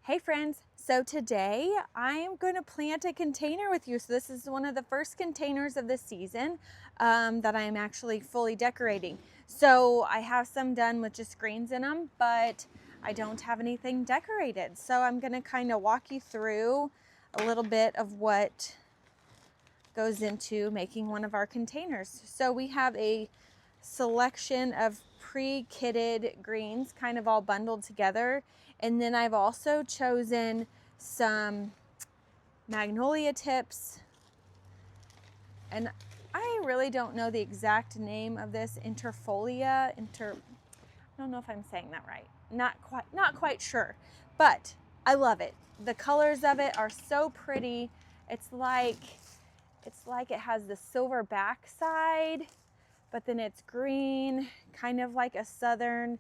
Hey friends, so today I am going to plant a container with you. So this is one of the first containers of the season that I am actually fully decorating. So I have some done with just greens in them, but I don't have anything decorated. So I'm going to kind of walk you through a little bit of what goes into making one of our containers. So we have a selection of pre-kitted greens kind of all bundled together, and then I've also chosen some magnolia tips, and I really don't know the exact name of this I don't know if I'm saying that right, not quite sure, but I love it. The colors of it are so pretty. It's like it has the silver backside, but then it's green, kind of like a southern,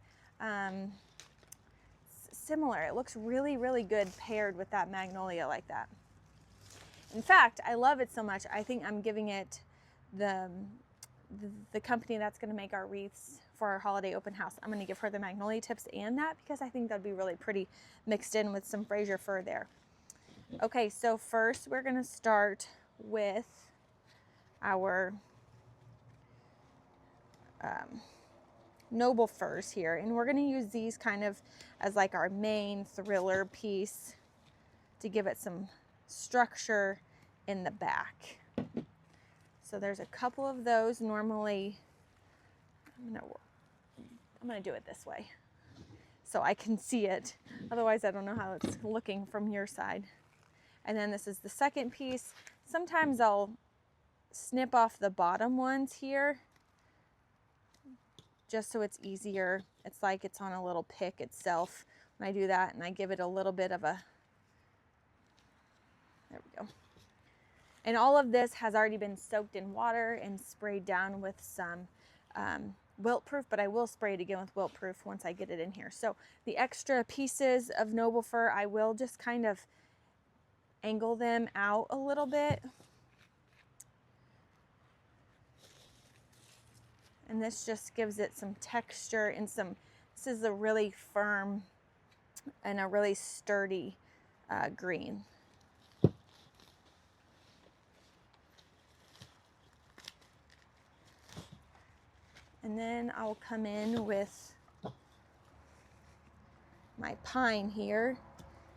similar. It looks really, really good paired with that magnolia like that. In fact, I love it so much, I think I'm giving it the company that's gonna make our wreaths for our holiday open house. I'm gonna give her the magnolia tips and that because I think that'd be really pretty mixed in with some Fraser fir there. Okay, so first we're gonna start with our noble firs here, and we're going to use these kind of as like our main thriller piece to give it some structure in the back. So there's a couple of those. Normally I'm going to do it this way so I can see it, otherwise I don't know how it's looking from your side. And then this is the second piece. Sometimes I'll snip off the bottom ones here just so it's easier. It's like it's on a little pick itself when I do that, and I give it a little bit of a, there we go. And all of this has already been soaked in water and sprayed down with some wilt proof, but I will spray it again with wilt proof once I get it in here. So the extra pieces of noble fir, I will just kind of angle them out a little bit. And this just gives it some texture and this is a really firm and a really sturdy green. And then I'll come in with my pine here.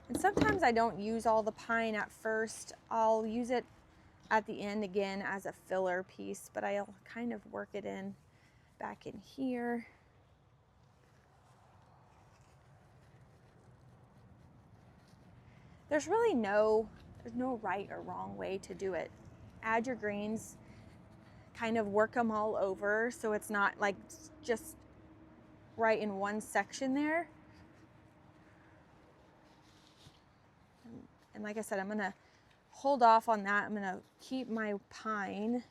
And sometimes I don't use all the pine at first. I'll use it at the end again as a filler piece, but I'll kind of work it in back in here. There's no right or wrong way to do it. Add your greens, kind of work them all over so it's not like just right in one section there. And like I said, I'm gonna hold off on that. I'm gonna keep my pine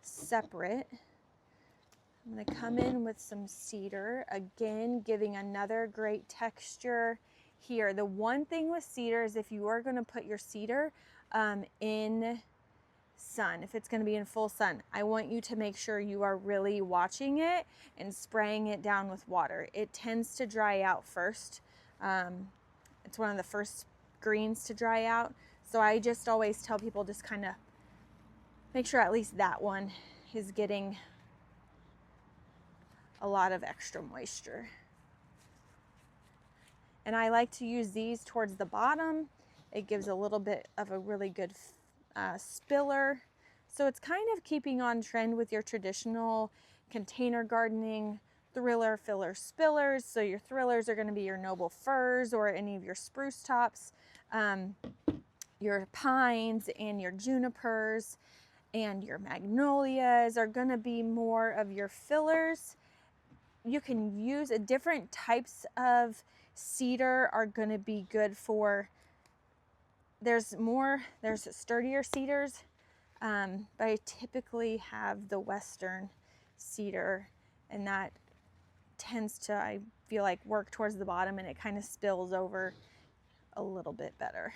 separate. I'm gonna come in with some cedar, again, giving another great texture here. The one thing with cedar is if you are gonna put your cedar in sun, if it's gonna be in full sun, I want you to make sure you are really watching it and spraying it down with water. It tends to dry out first. It's one of the first greens to dry out. So I just always tell people just kind of make sure at least that one is getting a lot of extra moisture. And I like to use these towards the bottom. It gives a little bit of a really good spiller. So it's kind of keeping on trend with your traditional container gardening thriller, filler, spillers. So your thrillers are going to be your noble firs or any of your spruce tops, your pines and your junipers, and your magnolias are going to be more of your fillers. You can use different types of cedar are going to be good for, there's sturdier cedars, but I typically have the western cedar, and that tends to, I feel like, work towards the bottom and it kind of spills over a little bit better.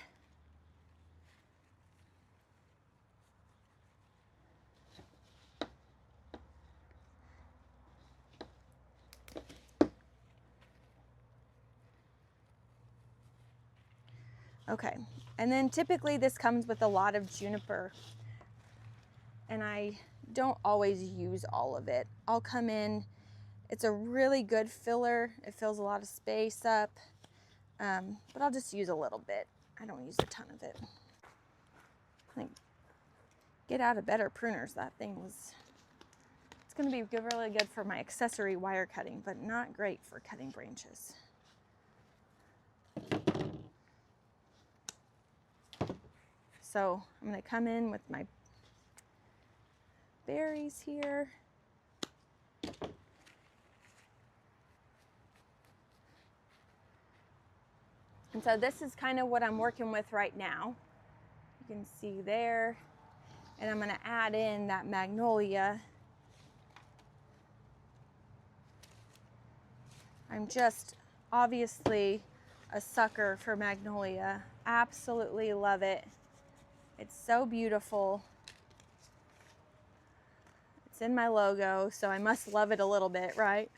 Okay, and then typically this comes with a lot of juniper, and I don't always use all of it. I'll come in, it's a really good filler. It fills a lot of space up, but I'll just use a little bit. I don't use a ton of it. Like, get out of better pruners. That thing was, it's gonna be good, really good for my accessory wire cutting, but not great for cutting branches. So I'm gonna come in with my berries here. And so this is kind of what I'm working with right now. You can see there. And I'm gonna add in that Magnolia. I'm just obviously a sucker for Magnolia. Absolutely love it. It's so beautiful. It's in my logo, so I must love it a little bit, right?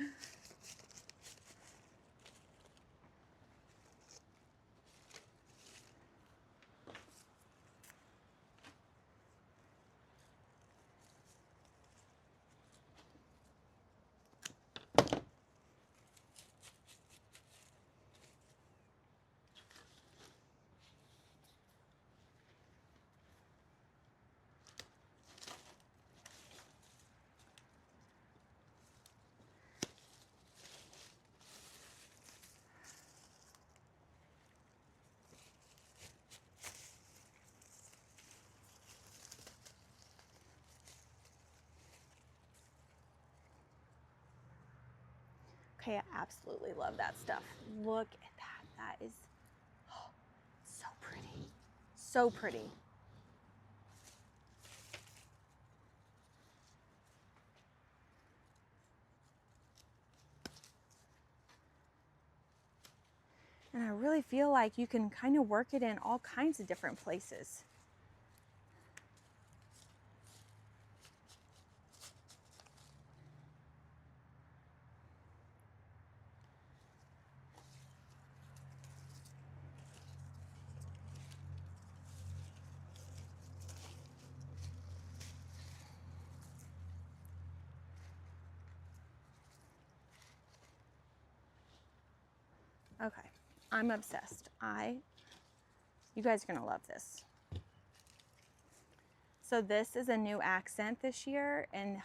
Okay, I absolutely love that stuff. Look at that. That is so pretty. So pretty. And I really feel like you can kind of work it in all kinds of different places. Okay, I'm obsessed. You guys are gonna love this. So this is a new accent this year, and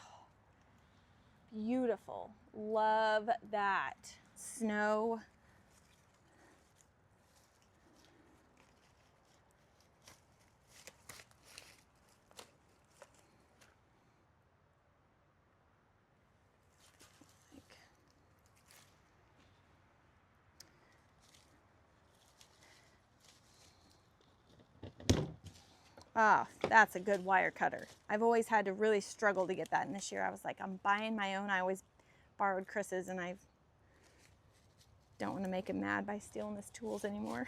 beautiful. Love that. Snow. Ah, that's a good wire cutter. I've always had to really struggle to get that, and this year I was like, I'm buying my own. I always borrowed Chris's, and I don't want to make him mad by stealing his tools anymore.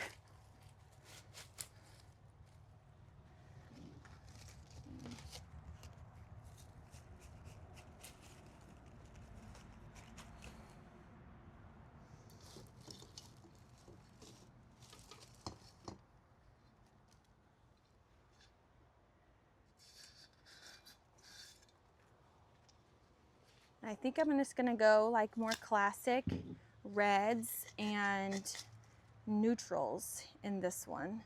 I think I'm just gonna go like more classic reds and neutrals in this one.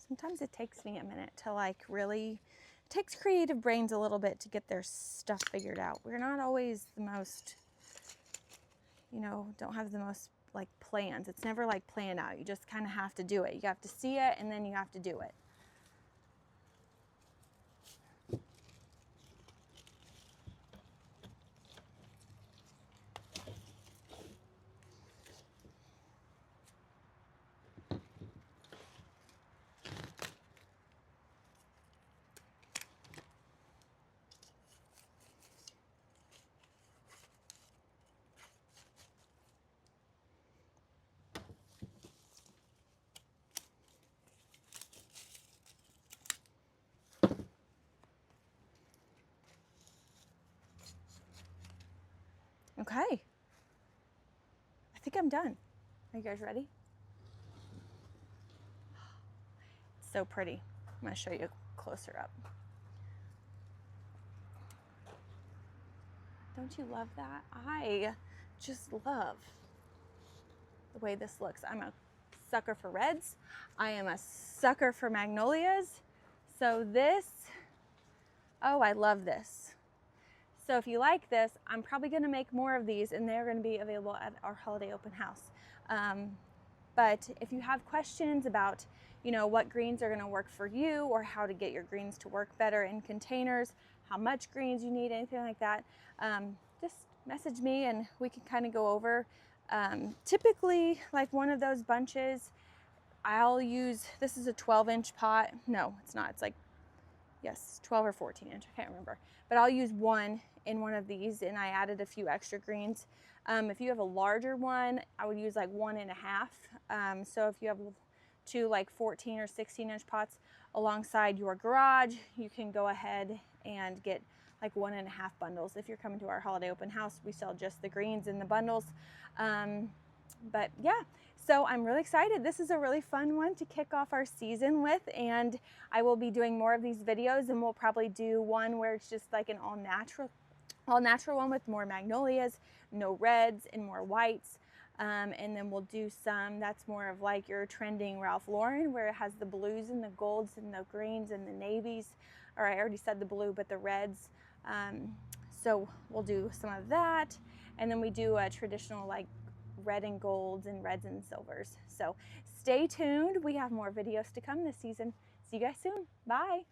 Sometimes it takes me a minute to like really, it takes creative brains a little bit to get their stuff figured out. We're not always the most, don't have the most like plans. It's never like planned out. You just kind of have to do it. You have to see it and then you have to do it. Okay. I think I'm done. Are you guys ready? It's so pretty. I'm gonna show you closer up. Don't you love that? I just love the way this looks. I'm a sucker for reds. I am a sucker for magnolias. So this, oh, I love this. So if you like this, I'm probably gonna make more of these, and they're gonna be available at our holiday open house. But if you have questions about, what greens are gonna work for you, or how to get your greens to work better in containers, how much greens you need, anything like that, just message me and we can kind of go over. Typically, like one of those bunches, I'll use, this is a 12-inch pot. No, it's not. It's like, yes, 12 or 14 inch. I can't remember. But I'll use one in one of these, and I added a few extra greens. If you have a larger one, I would use like 1.5. So if you have two like 14 or 16-inch pots alongside your garage, you can go ahead and get like 1.5 bundles. If you're coming to our holiday open house, we sell just the greens in the bundles. But yeah, so I'm really excited. This is a really fun one to kick off our season with, and I will be doing more of these videos, and we'll probably do one where it's just like an all natural one with more magnolias, no reds, and more whites. And then we'll do some that's more of like your trending Ralph Lauren, where it has the blues and the golds and the greens and the navies, or I already said the blue, but the reds. So we'll do some of that, and then we do a traditional like red and golds and reds and silvers. So stay tuned. We have more videos to come this season. See you guys soon. Bye.